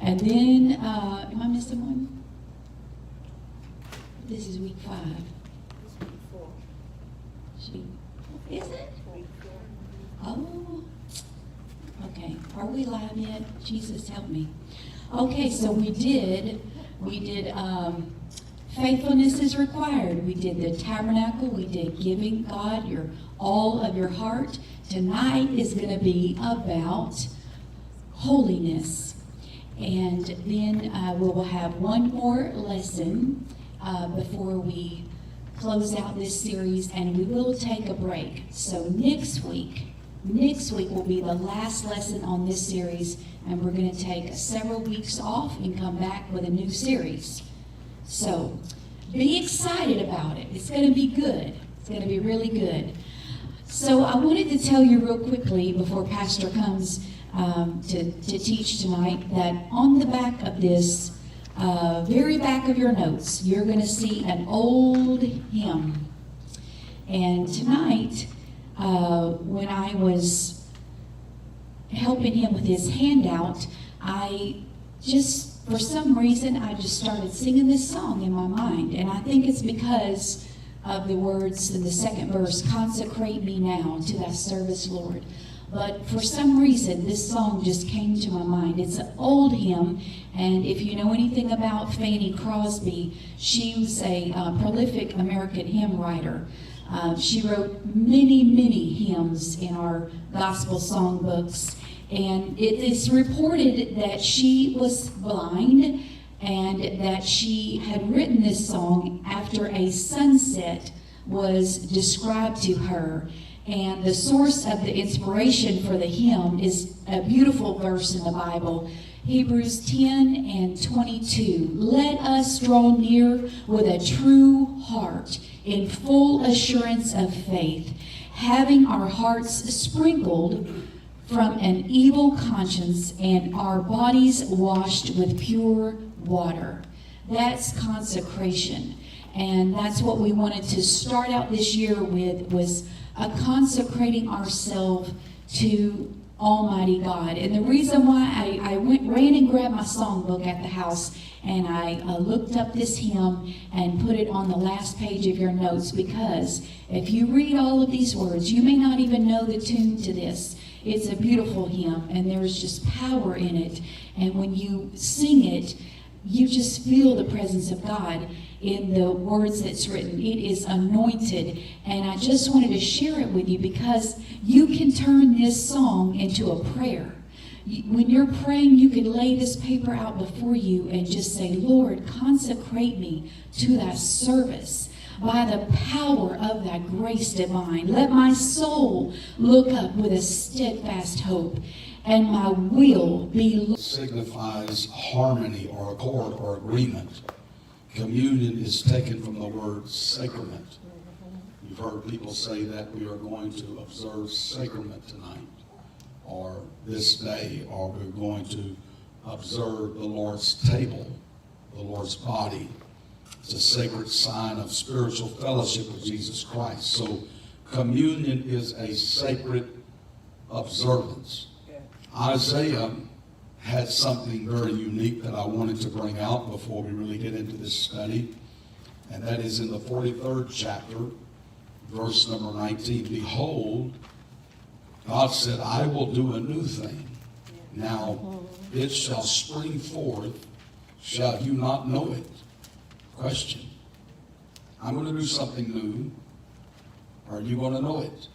And then, am I missing one? This is week 5. Is it? Oh, okay. Are we live yet? Jesus, help me. Okay, so we did faithfulness is required. We did the tabernacle. We did giving God your all of your heart. Tonight is going to be about holiness. And then we will have one more lesson before we close out this series, and we will take a break. So next week will be the last lesson on this series, and we're going to take several weeks off and come back with a new series. So be excited about it. It's going to be good. It's going to be really good. So I wanted to tell you real quickly before Pastor comes to teach tonight that on the back of this, very back of your notes, you're going to see an old hymn. And tonight, when I was helping him with his handout, for some reason, I just started singing this song in my mind. And I think it's because of the words in the second verse, "Consecrate me now to thy service, Lord." But for some reason, this song just came to my mind. It's an old hymn, and if you know anything about Fanny Crosby, she was a prolific American hymn writer. She wrote many, many hymns in our gospel songbooks, and it is reported that she was blind and that she had written this song after a sunset was described to her. And the source of the inspiration for the hymn is a beautiful verse in the Bible, Hebrews 10:22. "Let us draw near with a true heart in full assurance of faith, having our hearts sprinkled from an evil conscience and our bodies washed with pure water." That's consecration. And that's what we wanted to start out this year with, was consecrating ourselves to Almighty God. And the reason why I ran and grabbed my songbook at the house, and I looked up this hymn and put it on the last page of your notes, because if you read all of these words, you may not even know the tune to this. It's a beautiful hymn, and there's just power in it. And when you sing it, you just feel the presence of God in the words that's written. It is anointed, and I just wanted to share it with you because you can turn this song into a prayer. When you're praying, you can lay this paper out before you and just say, "Lord, consecrate me to thy service by the power of thy grace divine. Let my soul look up with a steadfast hope, and my will be..." Signifies harmony or accord or agreement. Communion is taken from the word sacrament. You've heard people say that we are going to observe sacrament tonight, or this day, or we're going to observe the Lord's table, the Lord's body. It's a sacred sign of spiritual fellowship with Jesus Christ. So communion is a sacred observance. Isaiah had something very unique that I wanted to bring out before we really get into this study, and that is in the 43rd chapter, verse number 19. "Behold, God said, I will do a new thing. Now it shall spring forth. Shall you not know it?" Question. I'm going to do something new. Are you going to know it?